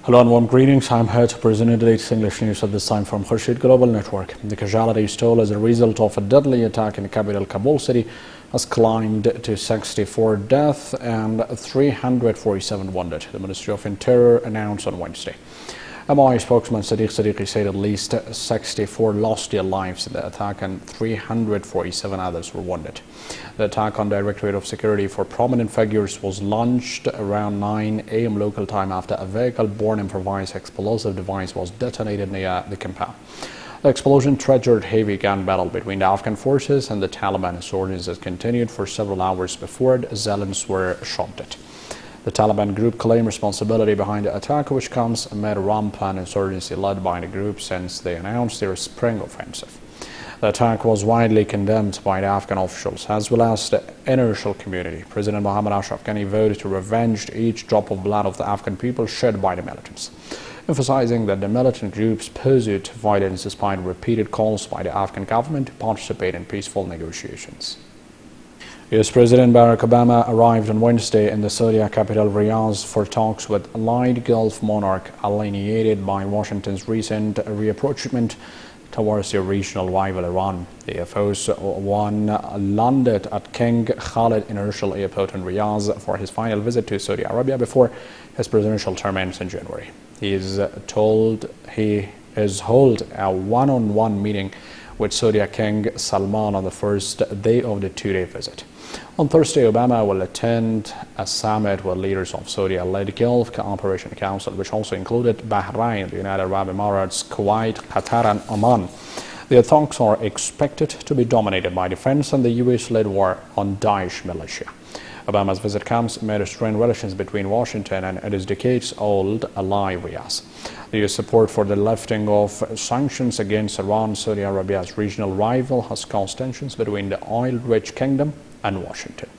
Hello and warm greetings. I'm here to present the latest English news at this time from Khurshid Global Network. The casualties toll as a result of a deadly attack in the capital Kabul city has climbed to 64 deaths and 347 wounded, the Ministry of Interior announced on Wednesday. MI spokesman Sadiq Sadiqi said at least 64 lost their lives in the attack and 347 others were wounded. The attack on Directorate of Security for Prominent Figures was launched around 9 a.m. local time after a vehicle-borne improvised explosive device was detonated near the compound. The explosion triggered heavy gun battle between the Afghan forces and the Taliban insurgents that continued for several hours before the assailants were shot dead. The Taliban group claimed responsibility behind the attack, which comes amid rampant insurgency led by the group since they announced their spring offensive. The attack was widely condemned by the Afghan officials as well as the international community. President Mohammad Ashraf Ghani voted to revenge each drop of blood of the Afghan people shed by the militants, emphasizing that the militant groups pursued violence despite repeated calls by the Afghan government to participate in peaceful negotiations. U.S. President Barack Obama arrived on Wednesday in the Saudi capital Riyadh for talks with allied Gulf monarch alienated by Washington's recent rapprochement towards their regional rival Iran. The Force One landed at King Khalid International Airport in Riyadh for his final visit to Saudi Arabia before his presidential term ends in January. He is hold a one-on-one meeting with Saudi King Salman on the first day of the two-day visit. On Thursday, Obama will attend a summit with leaders of Saudi-led Gulf Cooperation Council, which also included Bahrain, the United Arab Emirates, Kuwait, Qatar and Oman. The talks are expected to be dominated by defense and the U.S.-led war on Daesh militia. Obama's visit comes amid strained relations between Washington and its decades-old ally Riyadh. The U.S. support for the lifting of sanctions against Iran, Saudi Arabia's regional rival, has caused tensions between the oil-rich kingdom and Washington.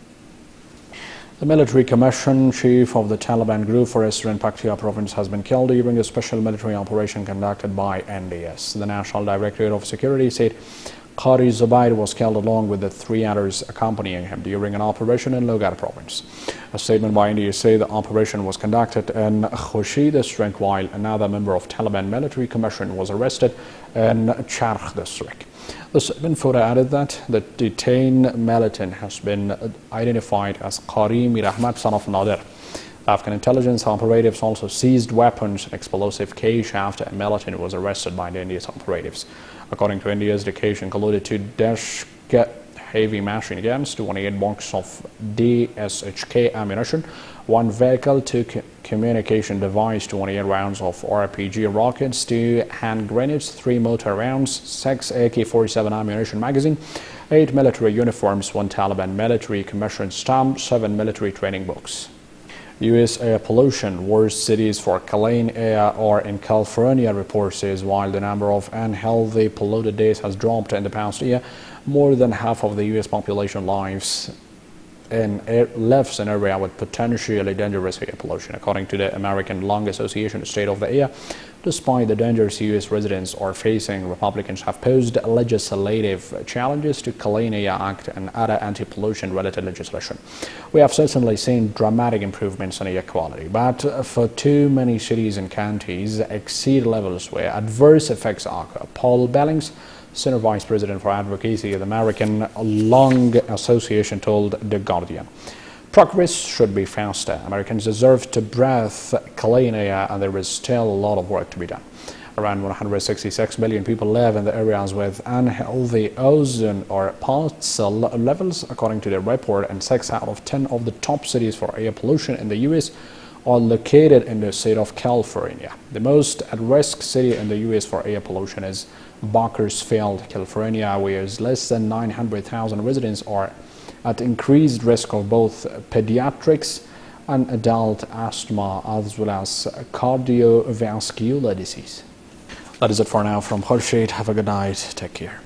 The military commission chief of the Taliban group for Eastern Paktia province has been killed during a special military operation conducted by NDS. The National Directorate of Security said Qari Zubair was killed along with the three others accompanying him during an operation in Logar province. A statement by India said the operation was conducted in Khushi district while another member of Taliban military commission was arrested in Charkh district. The statement further added that the detained militant has been identified as Qari Mir Ahmad, son of Nadir. Afghan intelligence operatives also seized weapons and explosive cache after a militant was arrested by the India's operatives. According to India's, the cache included 2 Daesh heavy machine guns, 28 boxes of DSHK ammunition, 1 vehicle, 2 communication device, 28 rounds of RPG rockets, 2 hand grenades, 3 mortar rounds, 6 AK-47 ammunition magazine, 8 military uniforms, 1 Taliban military commission stamp, 7 military training books. U.S. air pollution, worst cities for clean air are in California, report says. While the number of unhealthy polluted days has dropped in the past year, more than half of the U.S. population lives in area with potentially dangerous air pollution, according to the American Lung Association State of the Air. Despite the dangers U.S. residents are facing, Republicans have posed legislative challenges to Clean Air Act and other anti-pollution related legislation. We have certainly seen dramatic improvements in air quality, but for too many cities and counties exceed levels where adverse effects occur. Paul Bellings, Senior Vice President for Advocacy at the American Lung Association, told The Guardian. Progress should be faster. Americans deserve to breathe clean air, and there is still a lot of work to be done. Around 166 million people live in the areas with unhealthy ozone or particle levels, according to the report, and 6 out of 10 of the top cities for air pollution in the U.S. are located in the state of California. The most at-risk city in the U.S. for air pollution is Bakersfield, California, where less than 900,000 residents are at increased risk of both pediatrics and adult asthma as well as cardiovascular disease. That is it for now from Khurshid. Have a good night. Take care.